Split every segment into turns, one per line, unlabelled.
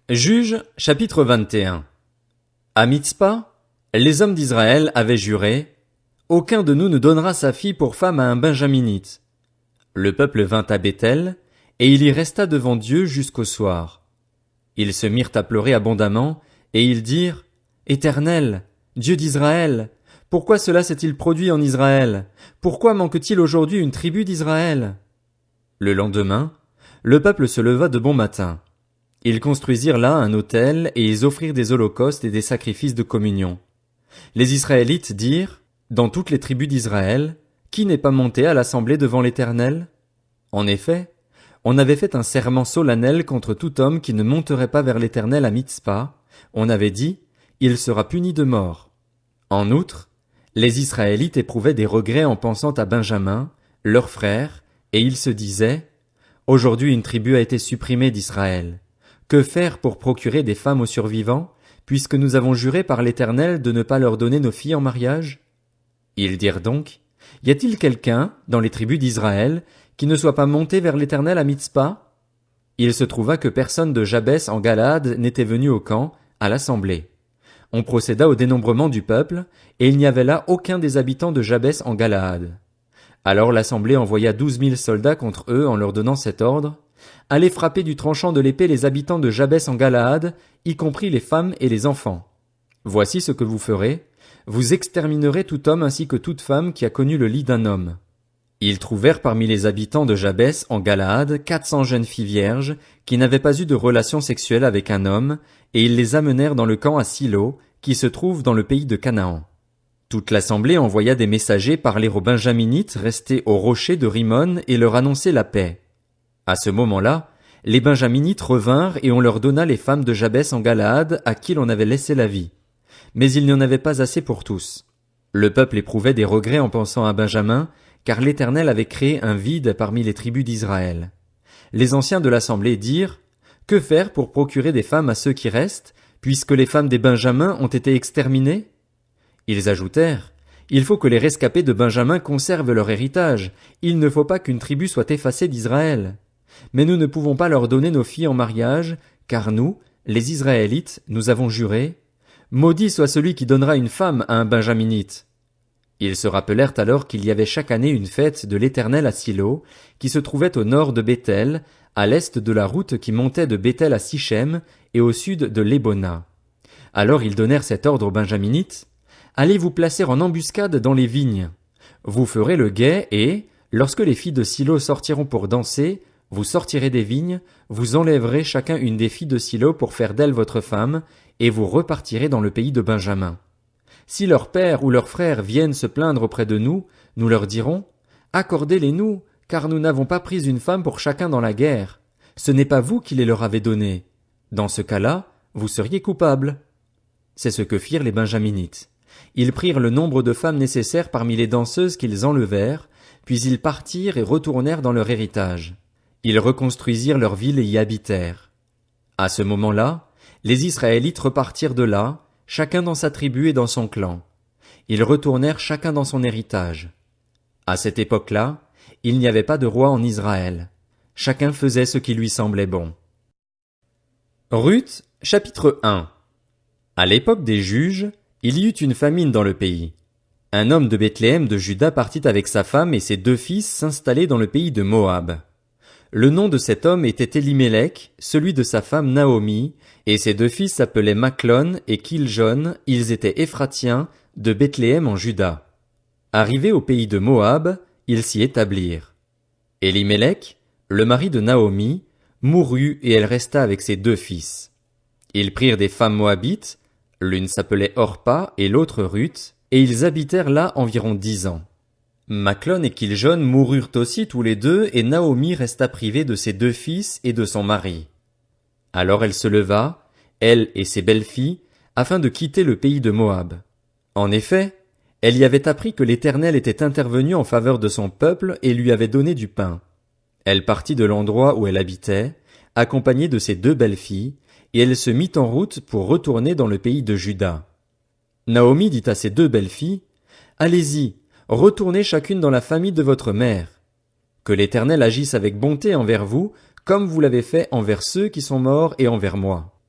Juges, chapitre 21. À Mitzpa, les hommes d'Israël avaient juré: aucun de nous ne donnera sa fille pour femme à un benjaminite. Le peuple vint à Béthel, et il y resta devant Dieu jusqu'au soir. Ils se mirent à pleurer abondamment, et ils dirent: Éternel, Dieu d'Israël, pourquoi cela s'est-il produit en Israël? Pourquoi manque-t-il aujourd'hui une tribu d'Israël? Le lendemain, le peuple se leva de bon matin. Ils construisirent là un autel et ils offrirent des holocaustes et des sacrifices de communion. Les Israélites dirent: dans toutes les tribus d'Israël, qui n'est pas monté à l'assemblée devant l'Éternel? En effet, on avait fait un serment solennel contre tout homme qui ne monterait pas vers l'Éternel à Mitzpa. On avait dit: il sera puni de mort. En outre, les Israélites éprouvaient des regrets en pensant à Benjamin, leur frère, et ils se disaient: aujourd'hui une tribu a été supprimée d'Israël. Que faire pour procurer des femmes aux survivants, puisque nous avons juré par l'Éternel de ne pas leur donner nos filles en mariage? Ils dirent donc: y a-t-il quelqu'un, dans les tribus d'Israël, qui ne soit pas monté vers l'Éternel à Mitzpa? Il se trouva que personne de Jabès en Galaad n'était venu au camp, à l'assemblée. On procéda au dénombrement du peuple, et il n'y avait là aucun des habitants de Jabès en Galaad. Alors l'assemblée envoya 12 000 soldats contre eux en leur donnant cet ordre: allez frapper du tranchant de l'épée les habitants de Jabès en Galaad, y compris les femmes et les enfants. Voici ce que vous ferez: vous exterminerez tout homme ainsi que toute femme qui a connu le lit d'un homme. Ils trouvèrent parmi les habitants de Jabès en Galaad 400 jeunes filles vierges qui n'avaient pas eu de relation sexuelle avec un homme, et ils les amenèrent dans le camp à Silo, qui se trouve dans le pays de Canaan. Toute l'assemblée envoya des messagers parler aux Benjaminites restés au rocher de Rimon et leur annoncer la paix. À ce moment-là, les Benjaminites revinrent et on leur donna les femmes de Jabès en Galaad à qui l'on avait laissé la vie. Mais il n'y en avait pas assez pour tous. Le peuple éprouvait des regrets en pensant à Benjamin, car l'Éternel avait créé un vide parmi les tribus d'Israël. Les anciens de l'assemblée dirent: que faire pour procurer des femmes à ceux qui restent, puisque les femmes des Benjamins ont été exterminées? Ils ajoutèrent: il faut que les rescapés de Benjamin conservent leur héritage. Il ne faut pas qu'une tribu soit effacée d'Israël. Mais nous ne pouvons pas leur donner nos filles en mariage, car nous, les Israélites, nous avons juré: maudit soit celui qui donnera une femme à un Benjaminite. Ils se rappelèrent alors qu'il y avait chaque année une fête de l'Éternel à Silo, qui se trouvait au nord de Béthel, à l'est de la route qui montait de Béthel à Sichem, et au sud de Lébona. Alors ils donnèrent cet ordre aux Benjaminites: allez vous placer en embuscade dans les vignes. Vous ferez le guet et, lorsque les filles de Silo sortiront pour danser, vous sortirez des vignes, vous enlèverez chacun une des filles de Silo pour faire d'elle votre femme, et vous repartirez dans le pays de Benjamin. Si leur père ou leurs frères viennent se plaindre auprès de nous, nous leur dirons: accordez-les-nous, car nous n'avons pas pris une femme pour chacun dans la guerre. Ce n'est pas vous qui les leur avez données. Dans ce cas-là, vous seriez coupables. C'est ce que firent les Benjaminites. Ils prirent le nombre de femmes nécessaires parmi les danseuses qu'ils enlevèrent, puis ils partirent et retournèrent dans leur héritage. Ils reconstruisirent leur ville et y habitèrent. À ce moment-là, les Israélites repartirent de là, chacun dans sa tribu et dans son clan. Ils retournèrent chacun dans son héritage. À cette époque-là, il n'y avait pas de roi en Israël. Chacun faisait ce qui lui semblait bon. Ruth, chapitre 1. À l'époque des juges, il y eut une famine dans le pays. Un homme de Bethléem de Juda partit avec sa femme et ses 2 fils s'installer dans le pays de Moab. Le nom de cet homme était Elimelech, celui de sa femme Naomi, et ses 2 fils s'appelaient Machlon et Kiljon, ils étaient Éphratiens, de Bethléem en Juda. Arrivés au pays de Moab, ils s'y établirent. Elimelech, le mari de Naomi, mourut et elle resta avec ses 2 fils. Ils prirent des femmes moabites, l'une s'appelait Orpa et l'autre Ruth, et ils habitèrent là environ 10 ans. Machlon et Kiljon moururent aussi tous les 2 et Naomi resta privée de ses 2 fils et de son mari. Alors elle se leva, elle et ses belles-filles, afin de quitter le pays de Moab. En effet, elle y avait appris que l'Éternel était intervenu en faveur de son peuple et lui avait donné du pain. Elle partit de l'endroit où elle habitait, accompagnée de ses 2 belles-filles, et elle se mit en route pour retourner dans le pays de Juda. Naomi dit à ses 2 belles-filles: allez-y, retournez chacune dans la famille de votre mère. Que l'Éternel agisse avec bonté envers vous, comme vous l'avez fait envers ceux qui sont morts et envers moi.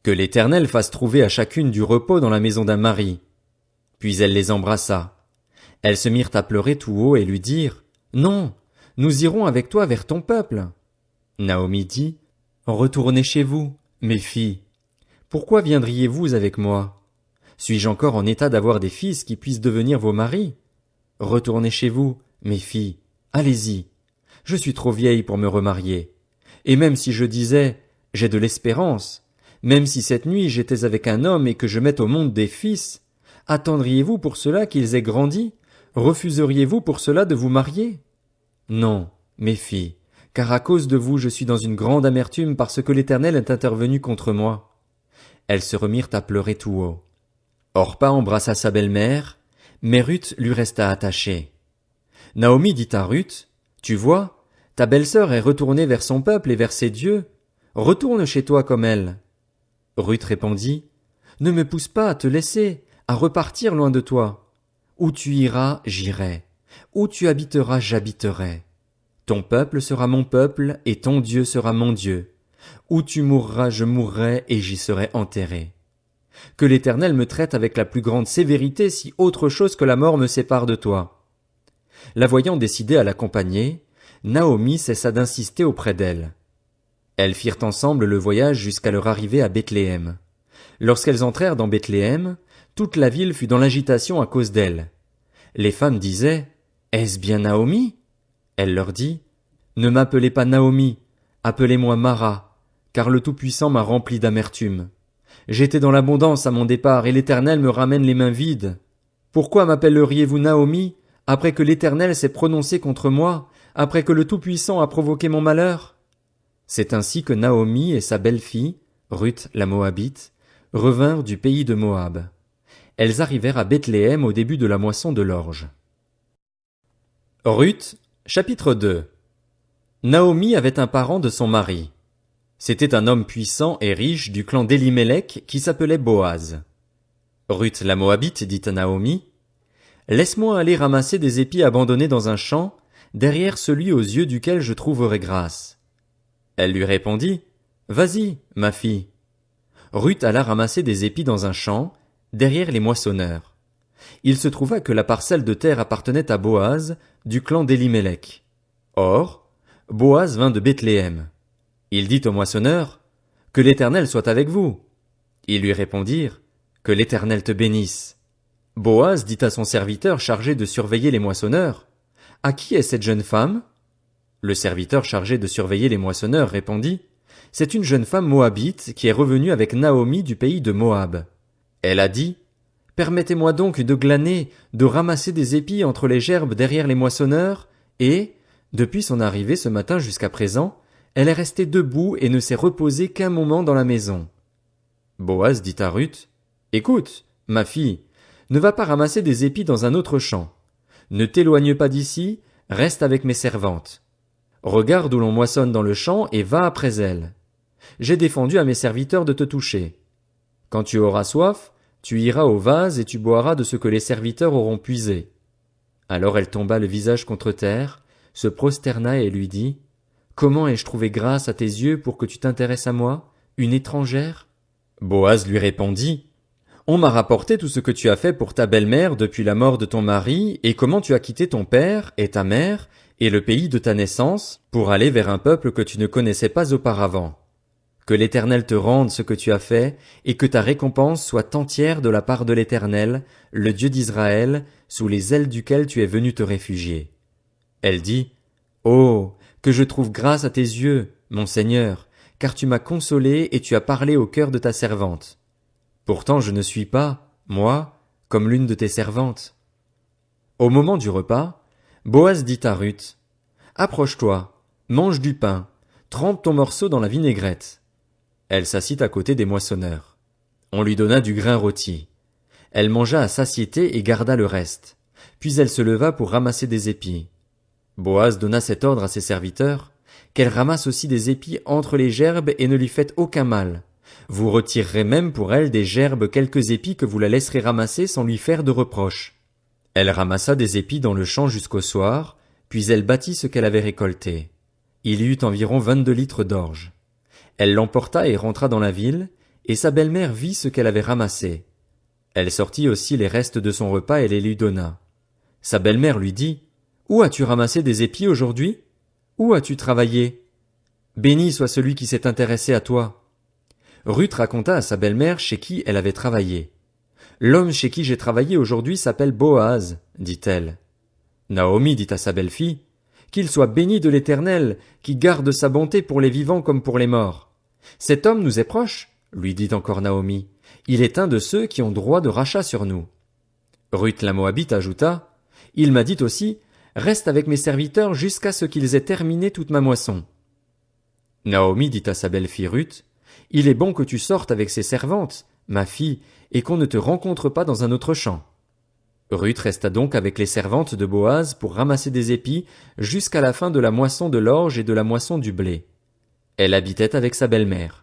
Que l'Éternel fasse trouver à chacune du repos dans la maison d'un mari. Puis elle les embrassa. Elles se mirent à pleurer tout haut et lui dirent, Non, nous irons avec toi vers ton peuple. Naomi dit, Retournez chez vous, mes filles. Pourquoi viendriez-vous avec moi? Suis-je encore en état d'avoir des fils qui puissent devenir vos maris? Retournez chez vous, mes filles. Allez-y. Je suis trop vieille pour me remarier. Et même si je disais, j'ai de l'espérance, même si cette nuit j'étais avec un homme et que je mette au monde des fils, attendriez-vous pour cela qu'ils aient grandi? Refuseriez-vous pour cela de vous marier? Non, mes filles, car à cause de vous je suis dans une grande amertume parce que l'Éternel est intervenu contre moi. Elles se remirent à pleurer tout haut. Orpa embrassa sa belle-mère, mais Ruth lui resta attachée. Naomi dit à Ruth, Tu vois, ta belle-sœur est retournée vers son peuple et vers ses dieux. Retourne chez toi comme elle. Ruth répondit, Ne me pousse pas à te laisser, à repartir loin de toi. Où tu iras, j'irai. Où tu habiteras, j'habiterai. Ton peuple sera mon peuple, et ton Dieu sera mon Dieu. Où tu mourras, je mourrai, et j'y serai enterré. Que l'Éternel me traite avec la plus grande sévérité si autre chose que la mort me sépare de toi. La voyant décidée à l'accompagner, Naomi cessa d'insister auprès d'elle. Elles firent ensemble le voyage jusqu'à leur arrivée à Bethléem. Lorsqu'elles entrèrent dans Bethléem, toute la ville fut dans l'agitation à cause d'elles. Les femmes disaient, Est-ce bien Naomi? Elle leur dit, Ne m'appelez pas Naomi, appelez-moi Mara, car le Tout-Puissant m'a rempli d'amertume. J'étais dans l'abondance à mon départ, et l'Éternel me ramène les mains vides. Pourquoi m'appelleriez-vous Naomi, après que l'Éternel s'est prononcé contre moi, après que le Tout-Puissant a provoqué mon malheur? C'est ainsi que Naomi et sa belle-fille, Ruth la Moabite, revinrent du pays de Moab. Elles arrivèrent à Bethléem au début de la moisson de l'orge. Ruth, chapitre 2. Naomi avait un parent de son mari. C'était un homme puissant et riche du clan d'Élimélec qui s'appelait Boaz. Ruth la Moabite dit à Naomi, Laisse-moi aller ramasser des épis abandonnés dans un champ, derrière celui aux yeux duquel je trouverai grâce. Elle lui répondit, Vas-y, ma fille. Ruth alla ramasser des épis dans un champ, derrière les moissonneurs. Il se trouva que la parcelle de terre appartenait à Boaz, du clan d'Élimélec. Or, Boaz vint de Bethléem. Il dit au moissonneur, Que l'Éternel soit avec vous. Ils lui répondirent, Que l'Éternel te bénisse. Boaz dit à son serviteur chargé de surveiller les moissonneurs, À qui est cette jeune femme? Le serviteur chargé de surveiller les moissonneurs répondit, C'est une jeune femme moabite qui est revenue avec Naomi du pays de Moab. Elle a dit, Permettez-moi donc de glaner, de ramasser des épis entre les gerbes derrière les moissonneurs, et, depuis son arrivée ce matin jusqu'à présent, elle est restée debout et ne s'est reposée qu'un moment dans la maison. Boaz dit à Ruth, Écoute, ma fille, ne va pas ramasser des épis dans un autre champ. Ne t'éloigne pas d'ici, reste avec mes servantes. Regarde où l'on moissonne dans le champ et va après elles. J'ai défendu à mes serviteurs de te toucher. Quand tu auras soif, tu iras au vase et tu boiras de ce que les serviteurs auront puisé. Alors elle tomba le visage contre terre, se prosterna et lui dit, Comment ai-je trouvé grâce à tes yeux pour que tu t'intéresses à moi, une étrangère? Boaz lui répondit, On m'a rapporté tout ce que tu as fait pour ta belle-mère depuis la mort de ton mari et comment tu as quitté ton père et ta mère et le pays de ta naissance pour aller vers un peuple que tu ne connaissais pas auparavant. Que l'Éternel te rende ce que tu as fait et que ta récompense soit entière de la part de l'Éternel, le Dieu d'Israël, sous les ailes duquel tu es venu te réfugier. Elle dit, Oh, que je trouve grâce à tes yeux, mon Seigneur, car tu m'as consolé et tu as parlé au cœur de ta servante. Pourtant je ne suis pas, moi, comme l'une de tes servantes. Au moment du repas, Boaz dit à Ruth, Approche-toi, mange du pain, trempe ton morceau dans la vinaigrette. Elle s'assit à côté des moissonneurs. On lui donna du grain rôti. Elle mangea à satiété et garda le reste. Puis elle se leva pour ramasser des épis. Boaz donna cet ordre à ses serviteurs, qu'elle ramasse aussi des épis entre les gerbes et ne lui faites aucun mal. Vous retirerez même pour elle des gerbes quelques épis que vous la laisserez ramasser sans lui faire de reproche. Elle ramassa des épis dans le champ jusqu'au soir, puis elle battit ce qu'elle avait récolté. Il y eut environ 22 litres d'orge. Elle l'emporta et rentra dans la ville, et sa belle-mère vit ce qu'elle avait ramassé. Elle sortit aussi les restes de son repas et les lui donna. Sa belle-mère lui dit, « Où as-tu ramassé des épis aujourd'hui? Où as-tu travaillé? Béni soit celui qui s'est intéressé à toi. » Ruth raconta à sa belle-mère chez qui elle avait travaillé. « L'homme chez qui j'ai travaillé aujourd'hui s'appelle Boaz, dit-elle. Naomi dit à sa belle-fille, « Qu'il soit béni de l'Éternel, qui garde sa bonté pour les vivants comme pour les morts. Cet homme nous est proche, lui dit encore Naomi. Il est un de ceux qui ont droit de rachat sur nous. » Ruth la Moabite ajouta, « Il m'a dit aussi, reste avec mes serviteurs jusqu'à ce qu'ils aient terminé toute ma moisson. » Naomi dit à sa belle-fille Ruth, « Il est bon que tu sortes avec ses servantes, ma fille, et qu'on ne te rencontre pas dans un autre champ. » Ruth resta donc avec les servantes de Boaz pour ramasser des épis jusqu'à la fin de la moisson de l'orge et de la moisson du blé. Elle habitait avec sa belle-mère.